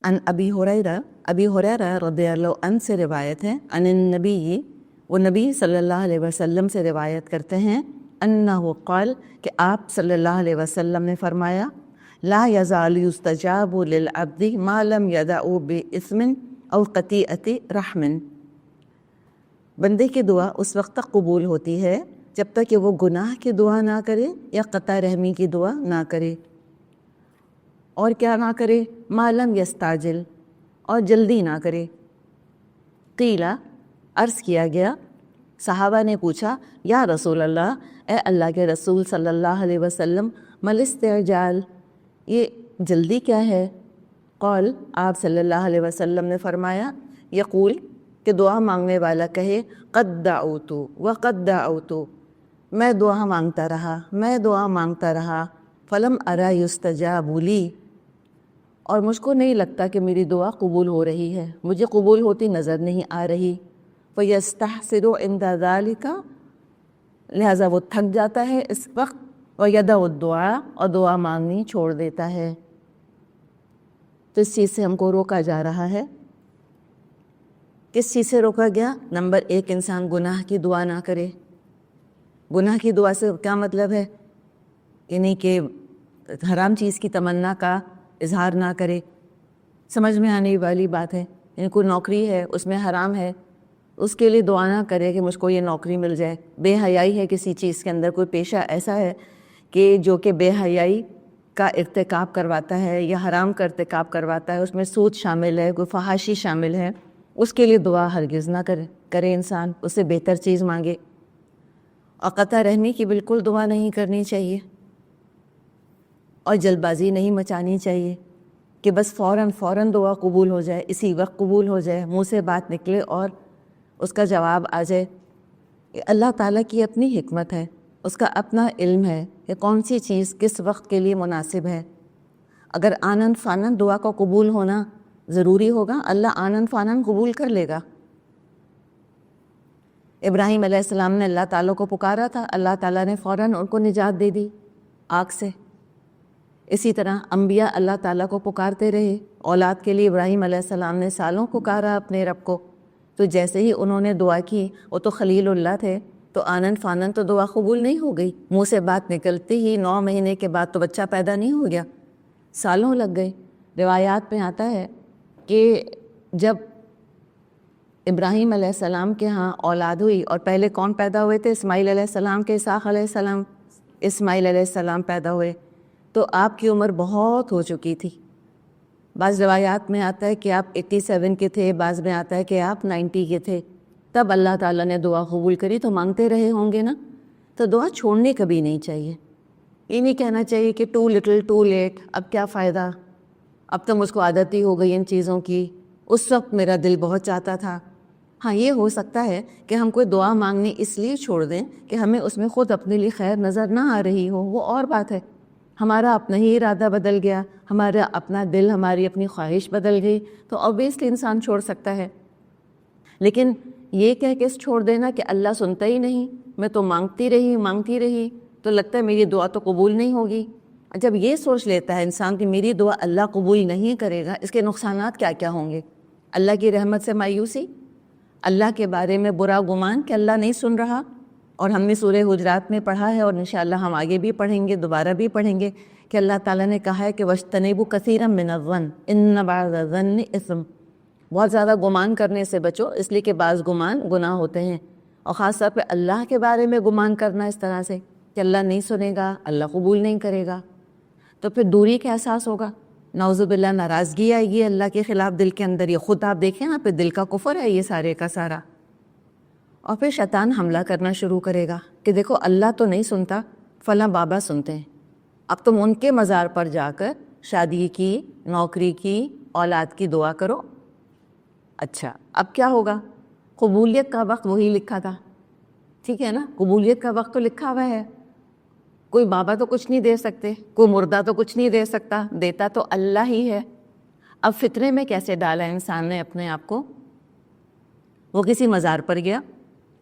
ان ابی ہریرہ رضی اللہ عنہ سے روایت ہے، ان النبی، وہ نبی صلی اللہ علیہ وسلم سے روایت کرتے ہیں، انہ قال، کہ آپ صلی اللہ علیہ وسلم نے فرمایا، لا یزال یستجاب للعبد ما لم یدع باسم او قطیعۃ رحم، بندے کی دعا اس وقت تک قبول ہوتی ہے جب تک کہ وہ گناہ کی دعا نہ کرے یا قطع رحمی کی دعا نہ کرے، اور کیا نہ کرے، ما لم یستعجل، اور جلدی نہ کرے۔ قیلا، عرض کیا گیا، صحابہ نے پوچھا، یا رسول اللہ، اے اللہ کے رسول صلی اللہ علیہ وسلم، مل استعجال، یہ جلدی کیا ہے؟ قال، آپ صلی اللہ علیہ وسلم نے فرمایا، یقول، کہ دعا مانگنے والا کہے، قد دعوت وقد دعوت، میں دعا مانگتا رہا، میں دعا مانگتا رہا، فلم ارا یستجاب لی، اور مجھ کو نہیں لگتا کہ میری دعا قبول ہو رہی ہے، مجھے قبول ہوتی نظر نہیں آ رہی۔ فَيَسْتَحْسِرُ عِنْدَ ذَلِكَ، لہٰذا وہ تھک جاتا ہے اس وقت، وَيَدَعُ الدُّعَاء، اور دعا مانگنی چھوڑ دیتا ہے۔ تو اس چیز سے ہم کو روکا جا رہا ہے۔ کس چیز سے روکا گیا؟ نمبر 1، انسان گناہ کی دعا نہ کرے۔ گناہ کی دعا سے کیا مطلب ہے؟ یعنی کہ حرام چیز کی تمنا کا اظہار نہ کرے۔ سمجھ میں آنے والی بات ہے، یعنی کوئی نوکری ہے اس میں حرام ہے، اس کے لیے دعا نہ کرے کہ مجھ کو یہ نوکری مل جائے۔ بے حیائی ہے کسی چیز کے اندر، کوئی پیشہ ایسا ہے کہ جو کہ بے حیائی کا ارتکاب کرواتا ہے یا حرام کا ارتکاب کرواتا ہے، اس میں سود شامل ہے، کوئی فحاشی شامل ہے، اس کے لیے دعا ہرگز نہ کرے انسان، اس سے بہتر چیز مانگے۔ اور قطع رحمی کی بالکل دعا نہیں کرنی چاہیے، اور جلد بازی نہیں مچانی چاہیے کہ بس فوراً دعا قبول ہو جائے، اسی وقت قبول ہو جائے، منہ سے بات نکلے اور اس کا جواب آ جائے۔ اللہ تعالیٰ کی اپنی حکمت ہے، اس کا اپنا علم ہے کہ کون سی چیز کس وقت کے لیے مناسب ہے۔ اگر آنن فانن دعا کا قبول ہونا ضروری ہوگا، اللہ آنن فانن قبول کر لے گا۔ ابراہیم علیہ السلام نے اللہ تعالیٰ کو پکارا تھا، اللہ تعالیٰ نے فوراً ان کو نجات دے دی آگ سے۔ اسی طرح انبیاء اللہ تعالیٰ کو پکارتے رہے، اولاد کے لیے ابراہیم علیہ السلام نے سالوں پکارا اپنے رب کو، تو جیسے ہی انہوں نے دعا کی، وہ تو خلیل اللہ تھے، تو آنن فانن تو دعا قبول نہیں ہو گئی، منہ سے بات نکلتی ہی 9 مہینے کے بعد تو بچہ پیدا نہیں ہو گیا، سالوں لگ گئے۔ روایات میں آتا ہے کہ جب ابراہیم علیہ السلام کے ہاں اولاد ہوئی، اور پہلے کون پیدا ہوئے تھے؟ اسماعیل علیہ السلام کے اسحاق علیہ السلام، اسماعیل علیہ السلام پیدا ہوئے، تو آپ کی عمر بہت ہو چکی تھی۔ بعض روایات میں آتا ہے کہ آپ 87 کے تھے، بعض میں آتا ہے کہ آپ 90 کے تھے، تب اللہ تعالیٰ نے دعا قبول کری۔ تو مانگتے رہے ہوں گے نا، تو دعا چھوڑنے کبھی نہیں چاہیے۔ یہ نہیں کہنا چاہیے کہ ٹو لٹل ٹو لیٹ، اب کیا فائدہ، اب تو مجھ کو عادت ہی ہو گئی ان چیزوں کی، اس وقت میرا دل بہت چاہتا تھا۔ ہاں، یہ ہو سکتا ہے کہ ہم کوئی دعا مانگنی اس لیے چھوڑ دیں کہ ہمیں اس میں خود اپنے لیے خیر نظر نہ آ رہی ہو، وہ اور بات ہے۔ ہمارا اپنا ہی ارادہ بدل گیا، ہمارا اپنا دل، ہماری اپنی خواہش بدل گئی، تو اوبیسلی انسان چھوڑ سکتا ہے۔ لیکن یہ کہہ کے چھوڑ دینا کہ اللہ سنتا ہی نہیں، میں تو مانگتی رہی تو لگتا ہے میری دعا تو قبول نہیں ہوگی۔ جب یہ سوچ لیتا ہے انسان کہ میری دعا اللہ قبول نہیں کرے گا، اس کے نقصانات کیا کیا ہوں گے؟ اللہ کی رحمت سے مایوسی، اللہ کے بارے میں برا گمان کہ اللہ نہیں سن رہا، اور ہم نے سورہ حجرات میں پڑھا ہے، اور انشاءاللہ ہم آگے بھی پڑھیں گے، دوبارہ بھی پڑھیں گے، کہ اللہ تعالیٰ نے کہا ہے کہ وَاجْتَنِبُوا كَثِيرًا مِّنَ الظَّنِّ إِنَّ بَعْضَ الظَّنِّ إِثْمٌ، بہت زیادہ گمان کرنے سے بچو، اس لیے کہ بعض گمان گناہ ہوتے ہیں، اور خاص طور پہ اللہ کے بارے میں گمان کرنا اس طرح سے کہ اللہ نہیں سنے گا، اللہ قبول نہیں کرے گا، تو پھر دوری کا احساس ہوگا، نعوذ باللہ ناراضگی آئے گی اللہ کے خلاف دل کے اندر۔ یہ خود آپ دیکھیں نا، پھر دل کا کفر ہے یہ سارے کا سارا۔ اور پھر شیطان حملہ کرنا شروع کرے گا کہ دیکھو اللہ تو نہیں سنتا، فلاں بابا سنتے ہیں، اب تم ان کے مزار پر جا کر شادی کی، نوکری کی، اولاد کی دعا کرو۔ اچھا، اب کیا ہوگا؟ قبولیت کا وقت وہی لکھا تھا، ٹھیک ہے نا، قبولیت کا وقت تو لکھا ہوا ہے، کوئی بابا تو کچھ نہیں دے سکتے، کوئی مردہ تو کچھ نہیں دے سکتا، دیتا تو اللہ ہی ہے۔ اب فطرے میں کیسے ڈالا انسان نے اپنے آپ کو؟ وہ کسی مزار پر گیا،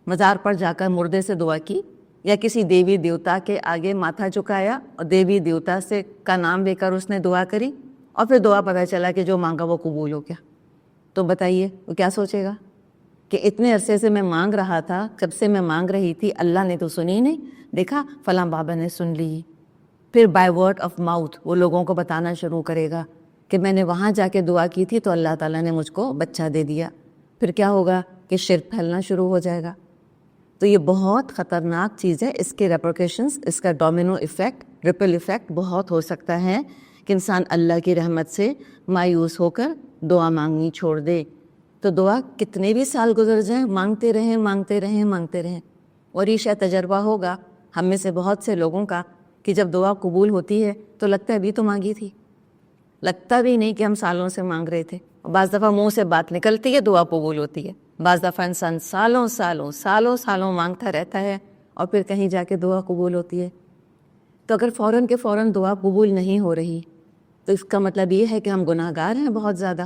مزار پر جا کر مردے سے دعا کی، یا کسی دیوی دیوتا کے آگے ماتھا جھکایا اور دیوی دیوتا سے کا نام لے کر اس نے دعا کری، اور پھر دعا پتہ چلا کہ جو مانگا وہ قبول ہو گیا، تو بتائیے وہ کیا سوچے گا کہ اتنے عرصے سے میں مانگ رہا تھا، کب سے میں مانگ رہی تھی، اللہ نے تو سنی نہیں، دیکھا فلاں بابا نے سن لی۔ پھر بائی ورڈ آف ماؤتھ وہ لوگوں کو بتانا شروع کرے گا کہ میں نے وہاں جا کے دعا کی تھی تو اللہ تعالیٰ نے مجھ کو بچہ دے دیا۔ پھر کیا ہوگا کہ شرک پھیلنا شروع ہو جائے گا۔ تو یہ بہت خطرناک چیز ہے، اس کے ریپرکیشنز، اس کا ڈومینو ایفیکٹ، ریپل ایفیکٹ بہت ہو سکتا ہے کہ انسان اللہ کی رحمت سے مایوس ہو کر دعا مانگنی چھوڑ دے۔ تو دعا کتنے بھی سال گزر جائیں، مانگتے رہیں مانگتے رہیں مانگتے رہیں۔ اور یہ شاید تجربہ ہوگا ہم میں سے بہت سے لوگوں کا کہ جب دعا قبول ہوتی ہے تو لگتا ہے ابھی تو مانگی تھی، لگتا بھی نہیں کہ ہم سالوں سے مانگ رہے تھے۔ بعض دفعہ منہ سے بات نکلتی ہے، دعا قبول ہوتی ہے۔ بعض دفعہ انسان سالوں مانگتا رہتا ہے اور پھر کہیں جا کے دعا قبول ہوتی ہے۔ تو اگر فوراً کے فوراً دعا قبول نہیں ہو رہی تو اس کا مطلب یہ ہے کہ ہم گناہ گار ہیں بہت زیادہ۔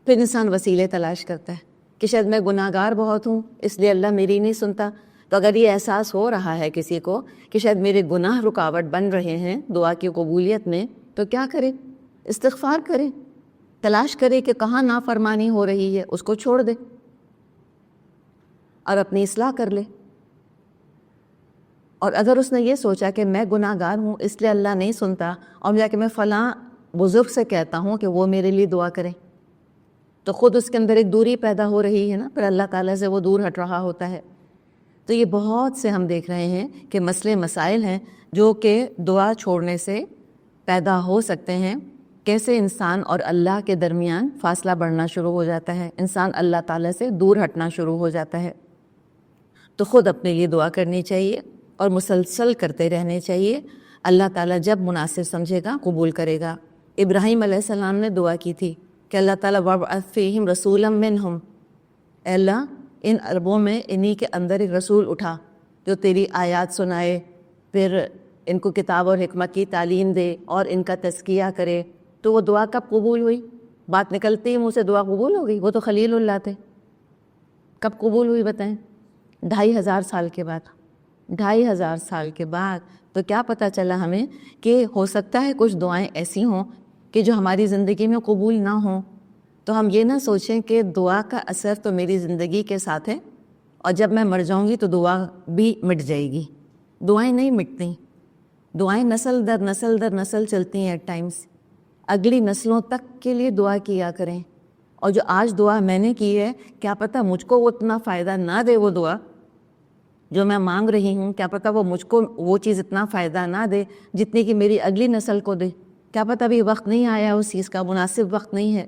پھر انسان وسیلے تلاش کرتا ہے کہ شاید میں گناہ گار بہت ہوں اس لیے اللہ میری نہیں سنتا۔ تو اگر یہ احساس ہو رہا ہے کسی کو کہ شاید میرے گناہ رکاوٹ بن رہے ہیں دعا کی قبولیت میں، تو کیا کرے؟ استغفار کرے، تلاش کرے کہ کہاں نافرمانی ہو رہی ہے، اس کو چھوڑ دے اور اپنی اصلاح کر لے۔ اور اگر اس نے یہ سوچا کہ میں گناہ گار ہوں اس لیے اللہ نہیں سنتا، اور جا کے میں فلاں بزرگ سے کہتا ہوں کہ وہ میرے لیے دعا کریں، تو خود اس کے اندر ایک دوری پیدا ہو رہی ہے نا، پھر اللہ تعالیٰ سے وہ دور ہٹ رہا ہوتا ہے۔ تو یہ بہت سے ہم دیکھ رہے ہیں کہ مسئلے مسائل ہیں جو کہ دعا چھوڑنے سے پیدا ہو سکتے ہیں۔ کیسے انسان اور اللہ کے درمیان فاصلہ بڑھنا شروع ہو جاتا ہے، انسان اللہ تعالیٰ سے دور ہٹنا شروع ہو جاتا ہے۔ تو خود اپنے لیے دعا کرنی چاہیے اور مسلسل کرتے رہنے چاہیے۔ اللہ تعالیٰ جب مناسب سمجھے گا قبول کرے گا۔ ابراہیم علیہ السلام نے دعا کی تھی کہ اللہ تعالیٰ وَابْعَثْ فِيهِمْ رَسُولًا مِّنْهُمْ، اے اللہ ان عربوں میں انہی کے اندر ایک رسول اٹھا جو تیری آیات سنائے، پھر ان کو کتاب اور حکمت کی تعلیم دے اور ان کا تزکیہ کرے۔ تو وہ دعا کب قبول ہوئی؟ بات نکلتے ہی منہ سے دعا قبول ہو گئی؟ وہ تو خلیل اللہ تھے۔ کب قبول ہوئی بتائیں؟ 2500 سال کے بعد۔ 2500 سال کے بعد تو کیا پتہ چلا ہمیں کہ ہو سکتا ہے کچھ دعائیں ایسی ہوں کہ جو ہماری زندگی میں قبول نہ ہوں۔ تو ہم یہ نہ سوچیں کہ دعا کا اثر تو میری زندگی کے ساتھ ہے اور جب میں مر جاؤں گی تو دعا بھی مٹ جائے گی۔ دعائیں نہیں مٹتی، دعائیں نسل در نسل چلتی ہیں۔ ایٹ ٹائمس اگلی نسلوں تک کے لیے دعا کیا کریں، اور جو آج دعا میں نے کی ہے کیا پتہ مجھ کو وہ اتنا فائدہ نہ دے، وہ دعا جو میں مانگ رہی ہوں کیا پتہ وہ مجھ کو وہ چیز اتنا فائدہ نہ دے جتنی کہ میری اگلی نسل کو دے۔ کیا پتہ ابھی وقت نہیں آیا اس چیز کا، مناسب وقت نہیں ہے۔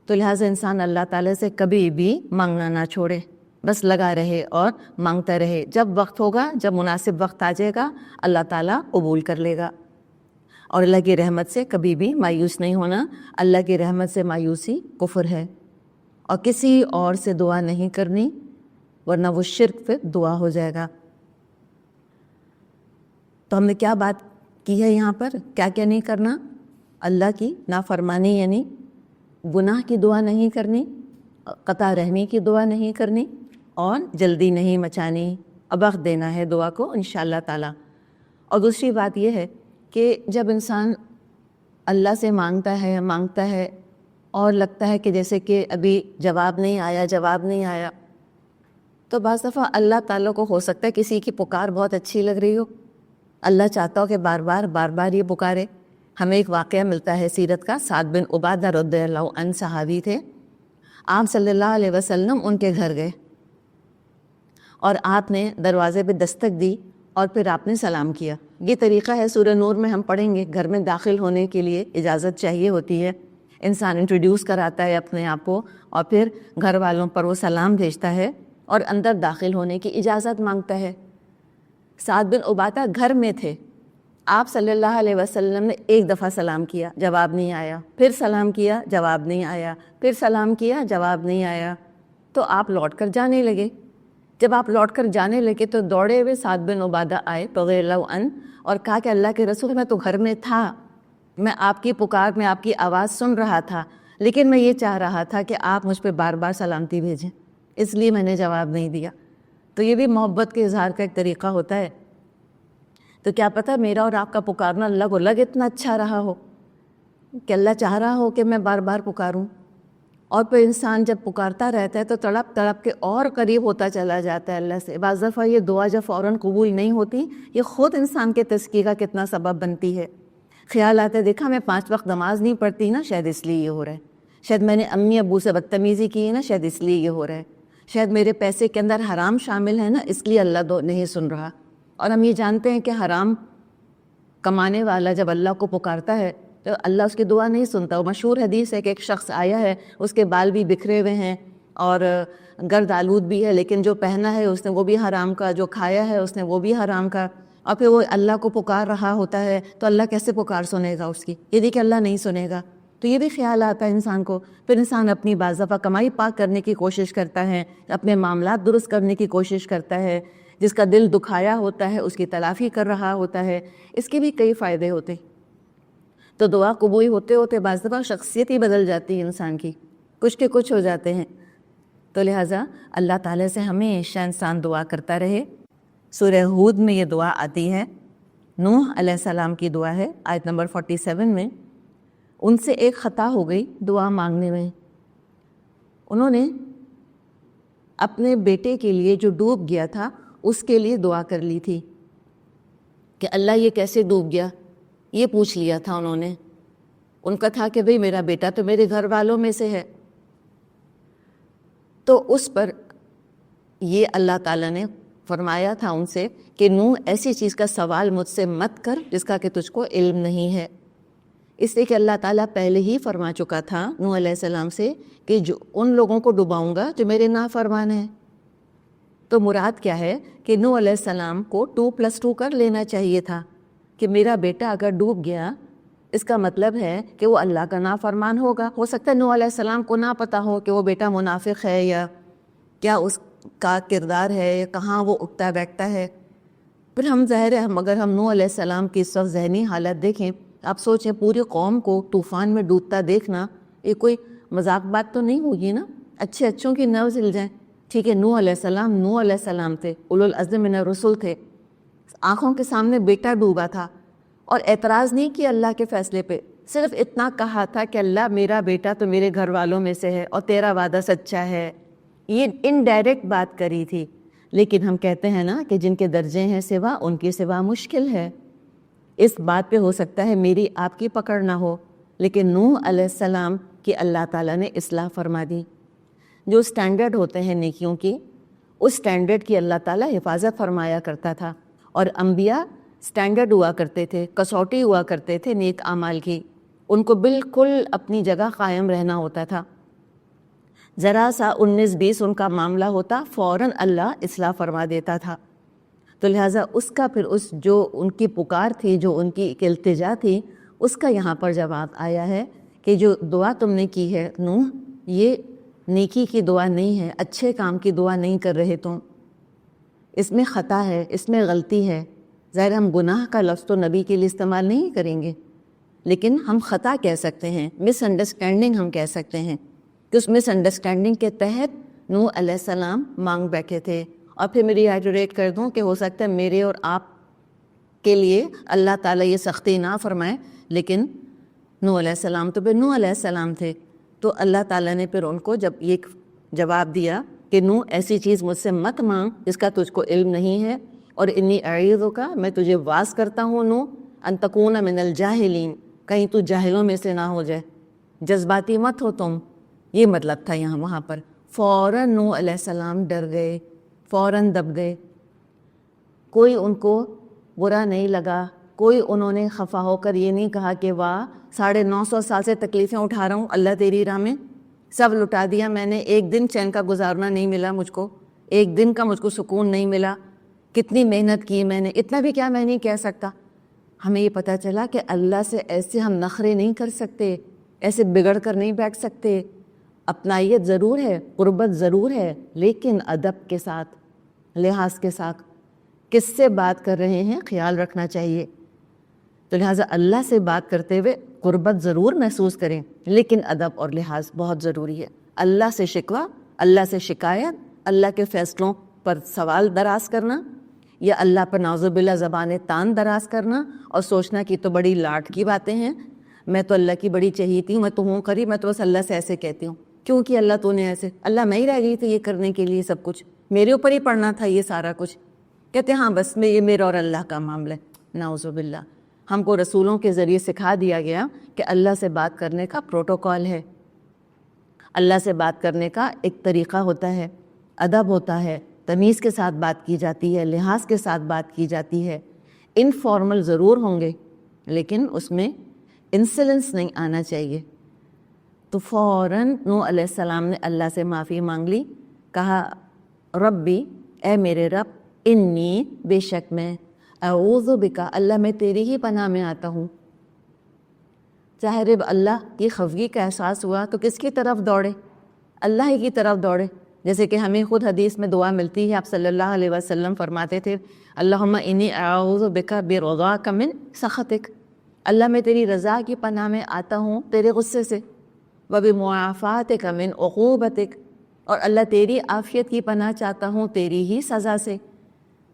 تو لہٰذا انسان اللہ تعالیٰ سے کبھی بھی مانگنا نہ چھوڑے، بس لگا رہے اور مانگتا رہے۔ جب وقت ہوگا، جب مناسب وقت آ جائے گا، اللہ تعالیٰ قبول کر لے گا۔ اور اللہ کی رحمت سے کبھی بھی مایوس نہیں ہونا۔ اللہ کی رحمت سے مایوسی کفر ہے، اور کسی اور سے دعا نہیں کرنی ورنہ وہ شرک پہ دعا ہو جائے گا۔ تو ہم نے کیا بات کی ہے یہاں پر؟ کیا کیا نہیں کرنا؟ اللہ کی نافرمانی یعنی گناہ کی دعا نہیں کرنی، قطع رحمی کی دعا نہیں کرنی، اور جلدی نہیں مچانی، اب وقت دینا ہے دعا کو انشاءاللہ تعالیٰ۔ اور دوسری بات یہ ہے کہ جب انسان اللہ سے مانگتا ہے اور لگتا ہے کہ جیسے کہ ابھی جواب نہیں آیا، تو بعض دفعہ اللہ تعالیٰ کو ہو سکتا ہے کسی کی پکار بہت اچھی لگ رہی ہو، اللہ چاہتا ہو کہ بار بار یہ پکارے۔ ہمیں ایک واقعہ ملتا ہے سیرت کا، سعد بن عبادہ رضی اللہ عنہ صحابی تھے۔ آپ صلی اللہ علیہ وسلم ان کے گھر گئے اور آپ نے دروازے پہ دستک دی اور پھر آپ نے سلام کیا۔ یہ طریقہ ہے، سورہ نور میں ہم پڑھیں گے، گھر میں داخل ہونے کے لیے اجازت چاہیے ہوتی ہے، انسان انٹروڈیوس کراتا ہے اپنے آپ کو اور پھر گھر والوں پر وہ سلام بھیجتا ہے اور اندر داخل ہونے کی اجازت مانگتا ہے۔ سعد بن عبادہ گھر میں تھے، آپ صلی اللہ علیہ وسلم نے ایک دفعہ سلام کیا، جواب نہیں آیا، پھر سلام کیا، جواب نہیں آیا، پھر سلام کیا، جواب نہیں آیا، تو آپ لوٹ کر جانے لگے۔ جب آپ لوٹ کر جانے لگے تو دوڑے ہوئے سعد بن عبادہ آئے رضی اللہ عنہ اور کہا کہ اللہ کے رسول میں تو گھر میں تھا، میں آپ کی پکار میں آپ کی آواز سن رہا تھا، لیکن میں یہ چاہ رہا تھا کہ آپ مجھ پہ بار بار سلامتی بھیجیں، اس لیے میں نے جواب نہیں دیا۔ تو یہ بھی محبت کے اظہار کا ایک طریقہ ہوتا ہے۔ تو کیا پتہ میرا اور آپ کا پکارنا لگ اتنا اچھا رہا ہو کہ اللہ چاہ رہا ہو کہ میں بار بار پکاروں، اور پھر انسان جب پکارتا رہتا ہے تو تڑپ تڑپ کے اور قریب ہوتا چلا جاتا ہے اللہ سے۔ بعض دفعہ یہ دعا جب فوراً قبول نہیں ہوتی، یہ خود انسان کے تزکیے کا کتنا سبب بنتی ہے۔ خیال آتا ہے دیکھا میں 5 وقت نماز نہیں پڑھتی نا، شاید اس لیے یہ ہو رہا ہے، شاید میں نے امی ابو سے بدتمیزی کی ہے نا، شاید اس لیے یہ ہو رہا ہے، شاید میرے پیسے کے اندر حرام شامل ہے نا، اس لیے اللہ نہیں سن رہا۔ اور ہم یہ جانتے ہیں کہ حرام کمانے والا جب اللہ کو پکارتا ہے تو اللہ اس کی دعا نہیں سنتا۔ وہ مشہور حدیث ہے کہ ایک شخص آیا ہے، اس کے بال بھی بکھرے ہوئے ہیں اور گرد آلود بھی ہے، لیکن جو پہنا ہے اس نے وہ بھی حرام کا، جو کھایا ہے اس نے وہ بھی حرام کا، اور پھر وہ اللہ کو پکار رہا ہوتا ہے، تو اللہ کیسے پکار سنے گا اس کی؟ یہ نہیں کہ اللہ نہیں سنے گا۔ تو یہ بھی خیال آتا ہے انسان کو۔ پھر انسان اپنی بعض دفعہ کمائی پاک کرنے کی کوشش کرتا ہے، اپنے معاملات درست کرنے کی کوشش کرتا ہے، جس کا دل دکھایا ہوتا ہے اس کی تلافی کر رہا ہوتا ہے۔ اس کے بھی کئی فائدے ہوتے، تو دعا قبول ہوتے ہوتے بعض دفعہ شخصیت ہی بدل جاتی ہے انسان کی، کچھ کے کچھ ہو جاتے ہیں۔ تو لہٰذا اللہ تعالیٰ سے ہمیشہ انسان دعا کرتا رہے۔ سورہ ہود میں یہ دعا آتی ہے، نوح علیہ السلام کی دعا ہے، آیت نمبر 47 میں۔ ان سے ایک خطا ہو گئی دعا مانگنے میں، انہوں نے اپنے بیٹے کے لیے جو ڈوب گیا تھا اس کے لیے دعا کر لی تھی کہ اللہ یہ کیسے ڈوب گیا، یہ پوچھ لیا تھا انہوں نے۔ ان کا تھا کہ بھئی میرا بیٹا تو میرے گھر والوں میں سے ہے، تو اس پر یہ اللہ تعالیٰ نے فرمایا تھا ان سے کہ نوح ایسی چیز کا سوال مجھ سے مت کر جس کا کہ تجھ کو علم نہیں ہے، اس لیے کہ اللہ تعالیٰ پہلے ہی فرما چکا تھا نوح علیہ السلام سے کہ جو ان لوگوں کو ڈباؤں گا جو میرے نافرمان ہیں۔ تو مراد کیا ہے کہ نوح علیہ السلام کو 2+2 کر لینا چاہیے تھا کہ میرا بیٹا اگر ڈوب گیا اس کا مطلب ہے کہ وہ اللہ کا نافرمان ہوگا۔ ہو سکتا ہے نوح علیہ السلام کو نہ پتہ ہو کہ وہ بیٹا منافق ہے یا کیا اس کا کردار ہے یا کہاں وہ اٹھتا بیٹھتا ہے۔ پھر ہم ظاہر ہے اگر ہم نوح علیہ السلام کی اس وقت ذہنی حالت دیکھیں، آپ سوچیں پوری قوم کو طوفان میں ڈوبتا دیکھنا یہ کوئی مذاق بات تو نہیں ہوگی نا، اچھے اچھوں کی نروز ہل جائیں۔ ٹھیک ہے، نوح علیہ السلام تھے، اولو العزم من الرسل تھے، آنکھوں کے سامنے بیٹا ڈوبا تھا اور اعتراض نہیں کیا اللہ کے فیصلے پہ، صرف اتنا کہا تھا کہ اللہ میرا بیٹا تو میرے گھر والوں میں سے ہے اور تیرا وعدہ سچا ہے۔ یہ انڈائریکٹ بات کری تھی، لیکن ہم کہتے ہیں نا کہ جن کے درجے ہیں سوا ان کی سوا مشکل ہے۔ اس بات پہ ہو سکتا ہے میری آپ کی پکڑ نہ ہو، لیکن نوح علیہ السلام کی اللہ تعالیٰ نے اصلاح فرما دی۔ جو سٹینڈرڈ ہوتے ہیں نیکیوں کی، اس سٹینڈرڈ کی اللہ تعالیٰ حفاظت فرمایا کرتا تھا، اور انبیاء سٹینڈرڈ ہوا کرتے تھے، کسوٹی ہوا کرتے تھے نیک اعمال کی، ان کو بالکل اپنی جگہ قائم رہنا ہوتا تھا۔ ذرا سا 19-20 ان کا معاملہ ہوتا فوراً اللہ اصلاح فرما دیتا تھا۔ تو لہٰذا اس کا پھر اس جو ان کی پکار تھی، جو ان کی ایک التجا تھی، اس کا یہاں پر جواب آیا ہے کہ جو دعا تم نے کی ہے نوح، یہ نیکی کی دعا نہیں ہے، اچھے کام کی دعا نہیں کر رہے تم، اس میں خطا ہے، اس میں غلطی ہے۔ ظاہر ہم گناہ کا لفظ تو نبی کے لیے استعمال نہیں کریں گے، لیکن ہم خطا کہہ سکتے ہیں، مس انڈرسٹینڈنگ ہم کہہ سکتے ہیں کہ اس مس انڈرسٹینڈنگ کے تحت نوح علیہ السلام مانگ بیٹھے تھے۔ اور پھر میں ریائٹریٹ کر دوں کہ ہو سکتا ہے میرے اور آپ کے لیے اللہ تعالیٰ یہ سختی نہ فرمائے، لیکن نوح علیہ السلام تو پھر نوح علیہ السلام تھے، تو اللہ تعالیٰ نے پھر ان کو جب یہ جواب دیا کہ نوح ایسی چیز مجھ سے مت مانگ جس کا تجھ کو علم نہیں ہے، اور انی اعیذک، میں تجھے واز کرتا ہوں نوح ان تکون من الجاہلین، کہیں تو جاہلوں میں سے نہ ہو جائے، جذباتی مت ہو تم، یہ مطلب تھا یہاں وہاں پر۔ فوراً نوح علیہ السلام ڈر گئے، فوراً دب گئے، کوئی ان کو برا نہیں لگا، کوئی انہوں نے خفا ہو کر یہ نہیں کہا کہ واہ 950 سال سے تکلیفیں اٹھا رہا ہوں اللہ تیری راہ میں، سب لٹا دیا میں نے، ایک دن چین کا گزارنا نہیں ملا مجھ کو، ایک دن کا مجھ کو سکون نہیں ملا، کتنی محنت کی میں نے، اتنا بھی کیا میں نہیں کہہ سکتا۔ ہمیں یہ پتہ چلا کہ اللہ سے ایسے ہم نخرے نہیں کر سکتے، ایسے بگڑ کر نہیں بیٹھ سکتے۔ اپنائیت ضرور ہے، قربت ضرور ہے، لیکن ادب کے ساتھ، لحاظ کے ساتھ، کس سے بات کر رہے ہیں خیال رکھنا چاہیے۔ تو لہٰذا اللہ سے بات کرتے ہوئے قربت ضرور محسوس کریں، لیکن ادب اور لحاظ بہت ضروری ہے۔ اللہ سے شکوہ، اللہ سے شکایت، اللہ کے فیصلوں پر سوال دراز کرنا، یا اللہ پر نعوذ باللہ زبان تان دراز کرنا اور سوچنا کہ تو بڑی لاٹ کی باتیں ہیں، میں تو اللہ کی بڑی چہیتی ہوں، میں تو ہوں قریب، میں تو بس اللہ سے ایسے کہتی ہوں، کیوں کہ اللہ تو نے ایسے، اللہ میں ہی رہ گئی تھی یہ کرنے کے لیے، سب کچھ میرے اوپر ہی پڑنا تھا یہ سارا کچھ. کہتے ہیں ہاں بس میں یہ میرا اور اللہ کا معاملہ ہے. نعوذ باللہ. ہم کو رسولوں کے ذریعے سکھا دیا گیا کہ اللہ سے بات کرنے کا پروٹوکول ہے، اللہ سے بات کرنے کا ایک طریقہ ہوتا ہے، ادب ہوتا ہے، تمیز کے ساتھ بات کی جاتی ہے، لحاظ کے ساتھ بات کی جاتی ہے. انفارمل ضرور ہوں گے لیکن اس میں انسلنس نہیں آنا چاہیے. تو فوراً نوح علیہ السلام نے اللہ سے معافی مانگ لی. کہا ربی، اے میرے رب، انی، بے شک میں، اعوذ بکا، اللہ میں تیری ہی پناہ میں آتا ہوں. چاہے رب اللہ کی خفگی کا احساس ہوا تو کس کی طرف دوڑے؟ اللہ ہی کی طرف دوڑے. جیسے کہ ہمیں خود حدیث میں دعا ملتی ہے، آپ صلی اللہ علیہ وسلم فرماتے تھے اللہم انی اعوذ بکا برضاک من سخطک، اللہ میں تیری رضا کی پناہ میں آتا ہوں تیرے غصے سے، وبمعافاتک من عقوبتک، اور اللہ تیری عافیت کی پناہ چاہتا ہوں تیری ہی سزا سے.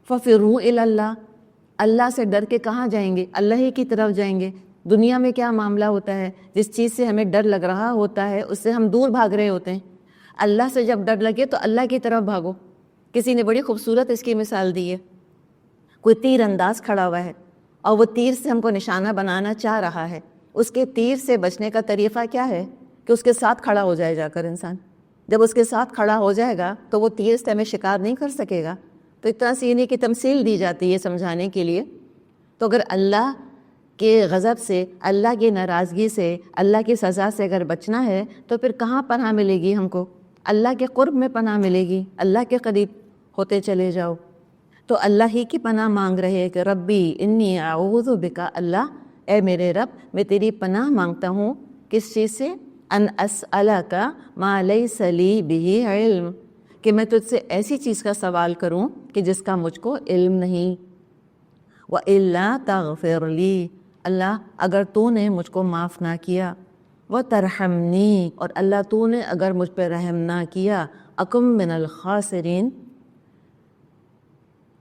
ففروا الی اللہ، اللہ سے ڈر کے کہاں جائیں گے؟ اللہ ہی کی طرف جائیں گے. دنیا میں کیا معاملہ ہوتا ہے، جس چیز سے ہمیں ڈر لگ رہا ہوتا ہے اس سے ہم دور بھاگ رہے ہوتے ہیں. اللہ سے جب ڈر لگے تو اللہ کی طرف بھاگو. کسی نے بڑی خوبصورت اس کی مثال دی ہے. کوئی تیر انداز کھڑا ہوا ہے اور وہ تیر سے ہم کو نشانہ بنانا چاہ رہا ہے. اس کے تیر سے بچنے کا طریقہ کیا ہے کہ اس کے ساتھ کھڑا ہو جائے جا کر انسان. جب اس کے ساتھ کھڑا ہو جائے گا تو وہ تیر سے ہمیں شکار نہیں کر سکے گا. تو ایک طرح سے انہیں کی تمثیل دی جاتی ہے سمجھانے کے لیے. تو اگر اللہ کے غضب سے، اللہ کی ناراضگی سے، اللہ کی سزا سے اگر بچنا ہے تو پھر کہاں پناہ ملے گی ہم کو؟ اللہ کے قرب میں پناہ ملے گی، اللہ کے قریب ہوتے چلے جاؤ. تو اللہ ہی کی پناہ مانگ رہے کہ ربی انی اعوذ بکا، اللہ اے میرے رب میں تیری پناہ مانگتا ہوں کس چیز سے؟ ان اسألک ما لیس لی بہ علم، کہ میں تجھ سے ایسی چیز کا سوال کروں کہ جس کا مجھ کو علم نہیں. وَإِلَّا تَغْفِرْ لِي، اللہ اگر تو نے مجھ کو معاف نہ کیا، وَتَرْحَمْنِي، اور اللہ تو نے اگر مجھ پہ رحم نہ کیا، أَكُن مِّنَ الْخَاسِرِينَ،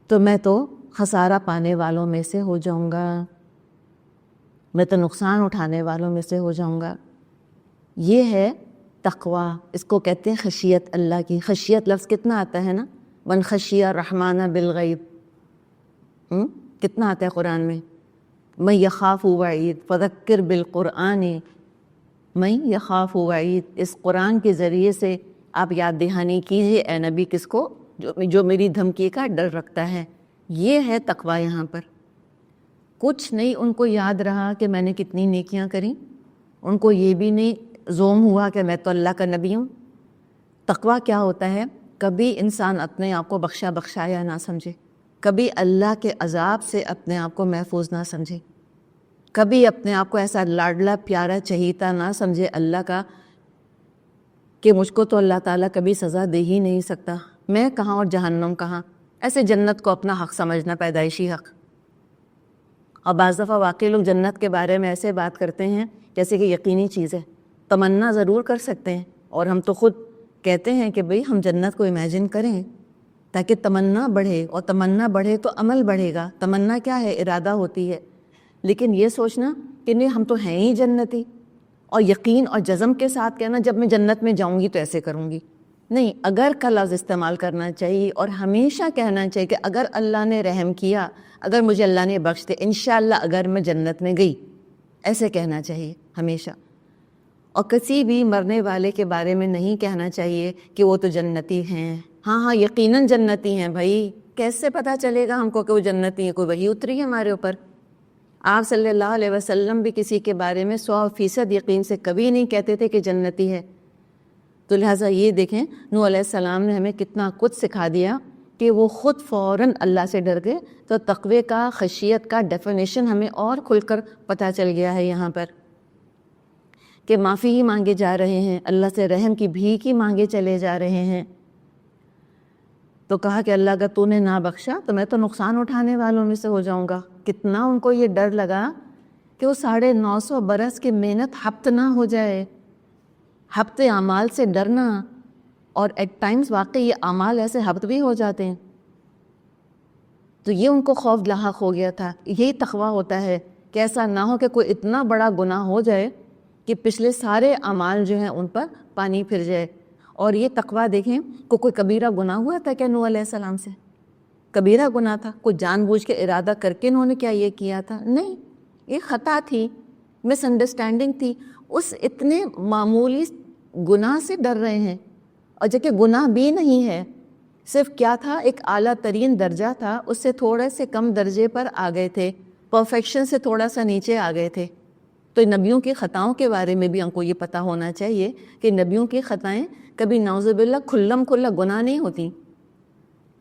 تو میں تو خسارہ پانے والوں میں سے ہو جاؤں گا، میں تو نقصان اٹھانے والوں میں سے ہو جاؤں گا. یہ ہے تقوی، اس کو کہتے ہیں خشیت اللہ کی. خشیت لفظ کتنا آتا ہے نا، من خشی الرحمن بالغیب، کتنا آتا ہے قرآن میں. من یخاف وعید فذکر بالقرآن من یخاف وعید، اس قرآن کے ذریعے سے آپ یاد دہانی کیجئے اے نبی کس کو؟ جو میری دھمکی کا ڈر رکھتا ہے. یہ ہے تقوی. یہاں پر کچھ نہیں ان کو یاد رہا کہ میں نے کتنی نیکیاں کریں، ان کو یہ بھی نہیں زوم ہوا کہ میں تو اللہ کا نبی ہوں. تقوی کیا ہوتا ہے؟ کبھی انسان اپنے آپ کو بخشا بخشایا نہ سمجھے، کبھی اللہ کے عذاب سے اپنے آپ کو محفوظ نہ سمجھے، کبھی اپنے آپ کو ایسا لاڈلا پیارا چہیتا نہ سمجھے اللہ کا کہ مجھ کو تو اللہ تعالیٰ کبھی سزا دے ہی نہیں سکتا، میں کہاں اور جہنم کہاں. ایسے جنت کو اپنا حق سمجھنا، پیدائشی حق. اور بعض دفعہ واقعی لوگ جنت کے بارے میں ایسے بات کرتے ہیں جیسے کہ یقینی چیز ہے. تمنا ضرور کر سکتے ہیں، اور ہم تو خود کہتے ہیں کہ بھئی ہم جنت کو امیجن کریں تاکہ تمنا بڑھے، اور تمنا بڑھے تو عمل بڑھے گا. تمنا کیا ہے؟ ارادہ ہوتی ہے. لیکن یہ سوچنا کہ نہیں ہم تو ہیں ہی جنتی، اور یقین اور جزم کے ساتھ کہنا جب میں جنت میں جاؤں گی تو ایسے کروں گی، نہیں. اگر کا لفظ استعمال کرنا چاہیے، اور ہمیشہ کہنا چاہیے کہ اگر اللہ نے رحم کیا، اگر مجھے اللہ نے بخش دے، انشاءاللہ اگر میں جنت میں گئی، ایسے کہنا چاہیے ہمیشہ. اور کسی بھی مرنے والے کے بارے میں نہیں کہنا چاہیے کہ وہ تو جنتی ہیں. ہاں یقیناً جنتی ہیں. بھائی کیسے پتہ چلے گا ہم کو کہ وہ جنتی ہیں؟ کوئی وحی اتری ہے ہمارے اوپر؟ آپ صلی اللہ علیہ وسلم بھی کسی کے بارے میں 100% یقین سے کبھی نہیں کہتے تھے کہ جنتی ہے. تو لہٰذا یہ دیکھیں نوح علیہ السلام نے ہمیں کتنا کچھ سکھا دیا کہ وہ خود فوراً اللہ سے ڈر گئے. تو تقوی کا، خشیت کا ڈیفینیشن ہمیں اور کھل کر پتہ چل گیا ہے یہاں پر کہ معافی ہی مانگے جا رہے ہیں، اللہ سے رحم کی بھیک ہی مانگے چلے جا رہے ہیں. تو کہا کہ اللہ اگر تو نے نہ بخشا تو میں تو نقصان اٹھانے والوں میں سے ہو جاؤں گا. کتنا ان کو یہ ڈر لگا کہ وہ 950 برس کی محنت ہفت نہ ہو جائے. ہفت اعمال سے ڈرنا، اور ایٹ ٹائمز واقعی یہ اعمال ایسے ہفت بھی ہو جاتے ہیں. تو یہ ان کو خوف لاحق ہو گیا تھا. یہی تقویٰ ہوتا ہے کہ ایسا نہ ہو کہ کوئی اتنا بڑا گناہ ہو جائے کہ پچھلے سارے اعمال جو ہیں ان پر پانی پھر جائے۔ اور یہ تقویٰ دیکھیں، کوئی کبیرہ گناہ ہوا تھا کہ نوح علیہ السلام سے؟ کبیرہ گناہ تھا؟ کوئی جان بوجھ کے ارادہ کر کے انہوں نے کیا یہ کیا تھا؟ نہیں، یہ خطا تھی، مس انڈرسٹینڈنگ تھی۔ اس اتنے معمولی گناہ سے ڈر رہے ہیں، اور جبکہ گناہ بھی نہیں ہے، صرف کیا تھا، ایک اعلیٰ ترین درجہ تھا، اس سے تھوڑے سے کم درجے پر آ گئے تھے، پرفیکشن سے تھوڑا سا نیچے آ گئے تھے۔ تو نبیوں کی خطاؤں کے بارے میں بھی ہم کو یہ پتہ ہونا چاہیے کہ نبیوں کی خطائیں کبھی نعوذ باللہ کھلم کھلا گناہ نہیں ہوتی۔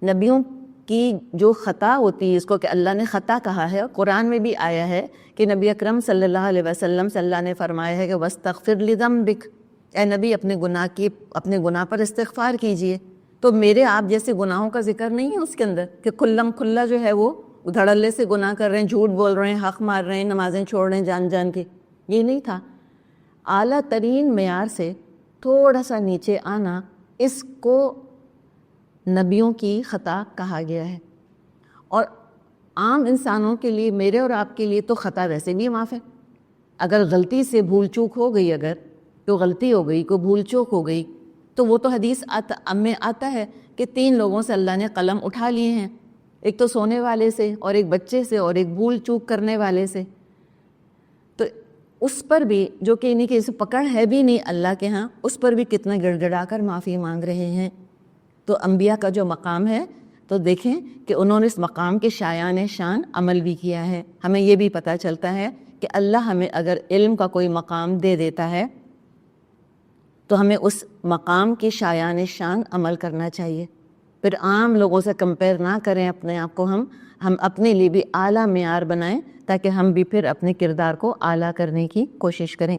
نبیوں کی جو خطا ہوتی ہے، اس کو کہ اللہ نے خطا کہا ہے، قرآن میں بھی آیا ہے کہ نبی اکرم صلی اللہ علیہ وسلم سے اللہ نے فرمایا ہے کہ وَاسْتَغْفِرْ لِذَنبِكَ، اے نبی اپنے گناہ پر استغفار کیجئے۔ تو میرے آپ جیسے گناہوں کا ذکر نہیں ہے اس کے اندر کہ کھلم کھلا جو ہے وہ دھڑلے سے گناہ کر رہے ہیں، جھوٹ بول رہے ہیں، حق مار رہے ہیں، نمازیں چھوڑ رہے ہیں جان جان کے، یہ نہیں تھا۔ اعلیٰ ترین معیار سے تھوڑا سا نیچے آنا، اس کو نبیوں کی خطا کہا گیا ہے۔ اور عام انسانوں کے لیے، میرے اور آپ کے لیے تو خطا ویسے بھی معاف ہے۔ اگر غلطی سے بھول چوک ہو گئی، اگر کوئی غلطی ہو گئی، کوئی بھول چوک ہو گئی، تو وہ تو حدیث میں آتا ہے کہ 3 لوگوں سے اللہ نے قلم اٹھا لیے ہیں، ایک تو سونے والے سے، اور ایک بچے سے، اور ایک بھول چوک کرنے والے سے۔ تو اس پر بھی جو کہ انہیں کی پکڑ ہے بھی نہیں اللہ کے ہاں، اس پر بھی کتنا گڑ گڑا کر معافی مانگ رہے ہیں۔ تو انبیاء کا جو مقام ہے، تو دیکھیں کہ انہوں نے اس مقام کے شایان شان عمل بھی کیا ہے۔ ہمیں یہ بھی پتہ چلتا ہے کہ اللہ ہمیں اگر علم کا کوئی مقام دے دیتا ہے تو ہمیں اس مقام کی شایان شان عمل کرنا چاہیے۔ پھر عام لوگوں سے کمپیئر نہ کریں اپنے آپ کو، ہم اپنے لیے بھی اعلیٰ معیار بنائیں تاکہ ہم بھی پھر اپنے کردار کو اعلیٰ کرنے کی کوشش کریں۔